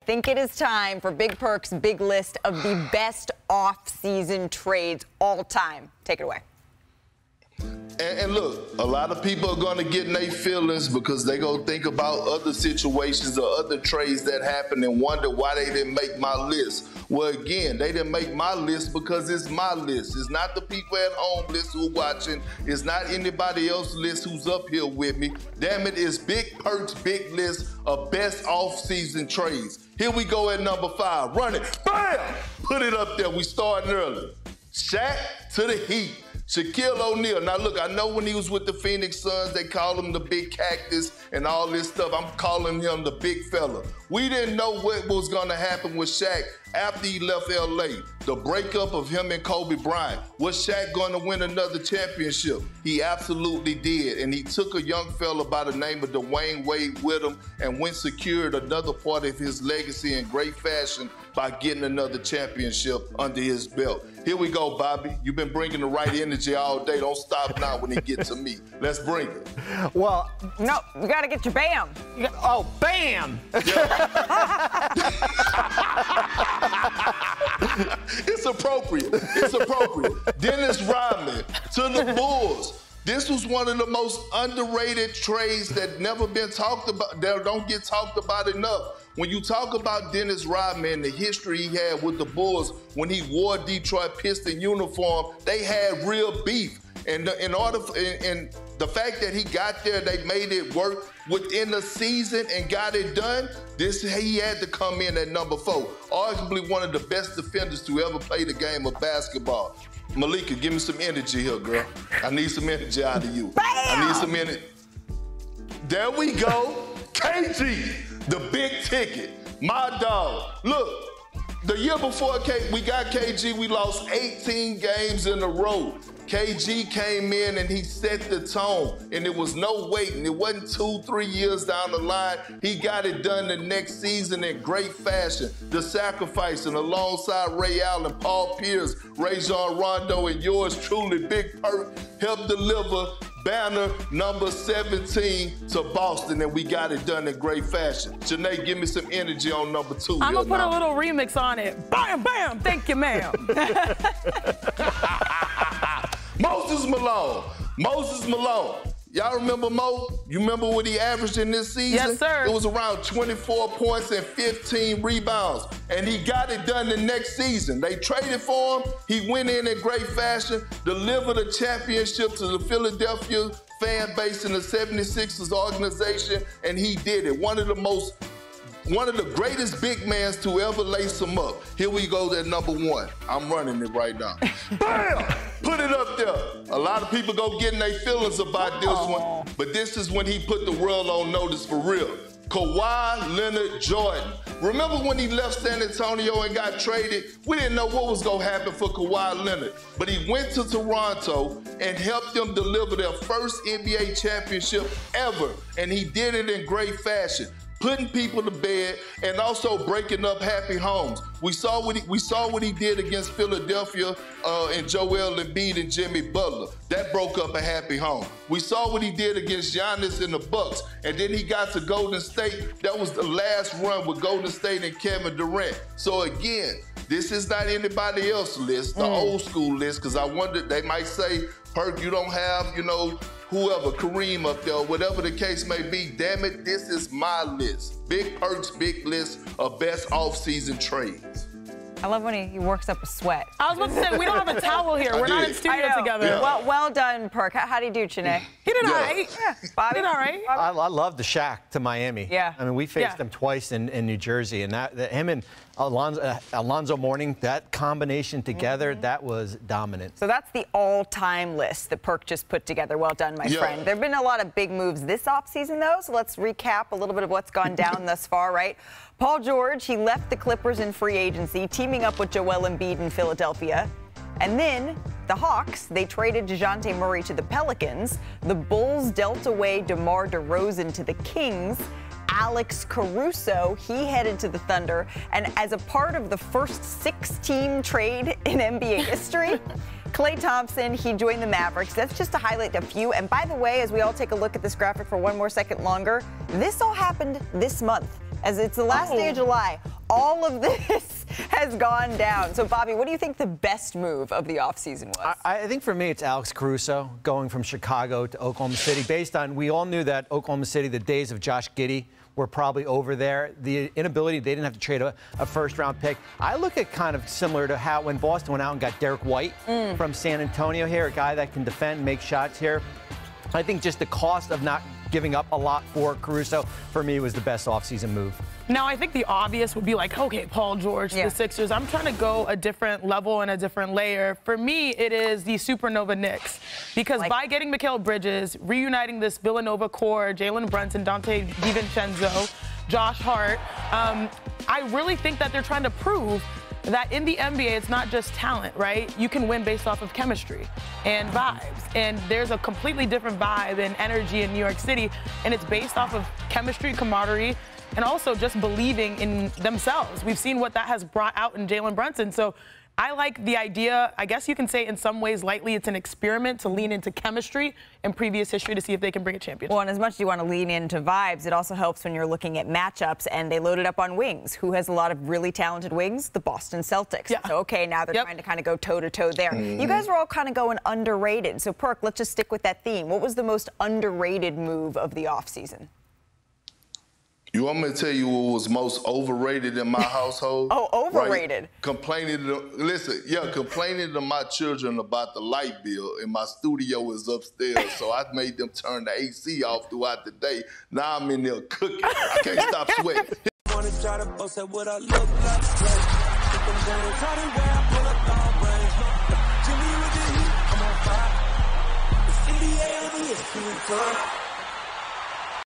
think it is time for Big Perk's big list of the best off-season trades all time. Take it away. And look, a lot of people are going to get in their feelings because they going to think about other situations or other trades that happened and wonder why they didn't make my list. Well, again, they didn't make my list because it's my list. It's not the people at home list who are watching. It's not anybody else's list who's up here with me. Damn it, it's Big Perk's big list of best off-season trades. Here we go at number 5. Run it. Bam! Put it up there. We starting early. Shaq to the Heat. Shaquille O'Neal. Now, look, I know when he was with the Phoenix Suns, they call him the big cactus and all this stuff. I'm calling him the big fella. We didn't know what was going to happen with Shaq after he left L.A., the breakup of him and Kobe Bryant. Was Shaq going to win another championship? He absolutely did, and he took a young fella by the name of Dwayne Wade with him and went secured another part of his legacy in great fashion by getting another championship under his belt. Here we go, Bobby. You've been bringing the right energy all day. Don't stop now when it gets to me. Let's bring it. Well, no, you got to get your bam. Oh, bam! Yeah. It's appropriate. It's appropriate. Dennis Rodman to the Bulls. This was one of the most underrated trades that never been talked about, that don't get talked about enough. When you talk about Dennis Rodman, the history he had with the Bulls when he wore Detroit Piston uniform, they had real beef. And the fact that he got there, they made it work within the season and got it done, he had to come in at number 4. Arguably one of the best defenders to ever play the game of basketball. Malika, give me some energy here, girl. I need some energy out of you. Bam! I need some energy. There we go. KG, the big ticket. My dog. Look, the year before we got KG, we lost 18 games in a row. KG came in and he set the tone, and it was no waiting. It wasn't 2-3 years down the line. He got it done the next season in great fashion. The sacrificing alongside Ray Allen, Paul Pierce, Rajon Rondo, and yours truly, Big Perk, helped deliver banner number 17 to Boston, and we got it done in great fashion. Janae, give me some energy on number 2. I'm gonna put a little remix on it. Bam, bam, thank you, ma'am. Moses Malone. Moses Malone. Y'all remember Mo? You remember what he averaged in this season? Yes, sir. It was around 24 points and 15 rebounds. And he got it done the next season. They traded for him. He went in great fashion, delivered a championship to the Philadelphia fan base in the 76ers organization, and he did it. One of the greatest big mans to ever lace them up. Here we go at number 1. I'm running it right now. Bam! Put it up there. A lot of people go getting their feelings about this one, but this is when he put the world on notice for real. Kawhi Leonard Jordan. Remember when he left San Antonio and got traded? We didn't know what was going to happen for Kawhi Leonard, but he went to Toronto and helped them deliver their first NBA championship ever, and he did it in great fashion, putting people to bed and also breaking up happy homes. We saw what he did against Philadelphia and Joel Embiid and Jimmy Butler. That broke up a happy home. We saw what he did against Giannis and the Bucks, and then he got to Golden State. That was the last run with Golden State and Kevin Durant. So again, this is not anybody else's list, the old school list, because I wonder, they might say, Perk, you don't have, whoever, Kareem up there, whatever the case may be. Damn it, this is my list. Big Perk's big list of best off-season trades. I love when he works up a sweat. I was about to say, we don't have a towel here. We're not in studio together. Yeah. Well done, Perk. How'd he do, Chene? He did all right. Yeah. Bobby? He did all right. I love the Shaq to Miami. Yeah. I mean, we faced them twice in New Jersey, and him and Alonzo Mourning, that combination together, that was dominant. So that's the all-time list that Perk just put together. Well done, my friend. There have been a lot of big moves this offseason, though, so let's recap a little bit of what's gone down thus far, right? Paul George, he left the Clippers in free agency, teaming up with Joel Embiid in Philadelphia. And then the Hawks, they traded DeJounte Murray to the Pelicans. The Bulls dealt away DeMar DeRozan to the Kings. Alex Caruso, he headed to the Thunder. And as a part of the first 6-team trade in NBA history, Klay Thompson, he joined the Mavericks. That's just to highlight a few. And by the way, as we all take a look at this graphic for one more second longer, this all happened this month, as it's the last day of July. all of this has gone down. So, Bobby, what do you think the best move of the offseason was? I think for me, it's Alex Caruso going from Chicago to Oklahoma City. Based on, we all knew that Oklahoma City, the days of Josh Giddey were probably over there. The inability, they didn't have to trade a first-round pick. I look at kind of similar to how when Boston went out and got Derek White from San Antonio here, a guy that can defend, make shots here. I think just the cost of not giving up a lot for Caruso, for me, was the best offseason move. Now, I think the obvious would be like, okay, Paul George, the Sixers. I'm trying to go a different level and a different layer. For me, it is the Supernova Knicks. Because by getting Mikal Bridges, reuniting this Villanova core, Jalen Brunson, Dante DiVincenzo, Josh Hart, I really think that they're trying to prove that in the NBA, it's not just talent, right? You can win based off of chemistry and vibes. And there's a completely different vibe and energy in New York City, and it's based off of chemistry, camaraderie, and also just believing in themselves. We've seen what that has brought out in Jalen Brunson. So I like the idea. I guess you can say in some ways lightly it's an experiment to lean into chemistry and previous history to see if they can bring a championship. Well, and as much as you want to lean into vibes, it also helps when you're looking at matchups, and they loaded up on wings. Who has a lot of really talented wings? The Boston Celtics. Yeah. So, okay, now they're trying to kind of go toe-to-toe there. You guys were all kind of going underrated. So, Perk, let's just stick with that theme. What was the most underrated move of the offseason? You want me to tell you what was most overrated in my household? Oh, overrated. Right? Complaining to my children about the light bill, and my studio is upstairs, so I made them turn the AC off throughout the day. Now I'm in there cooking. I can't stop sweating. NBA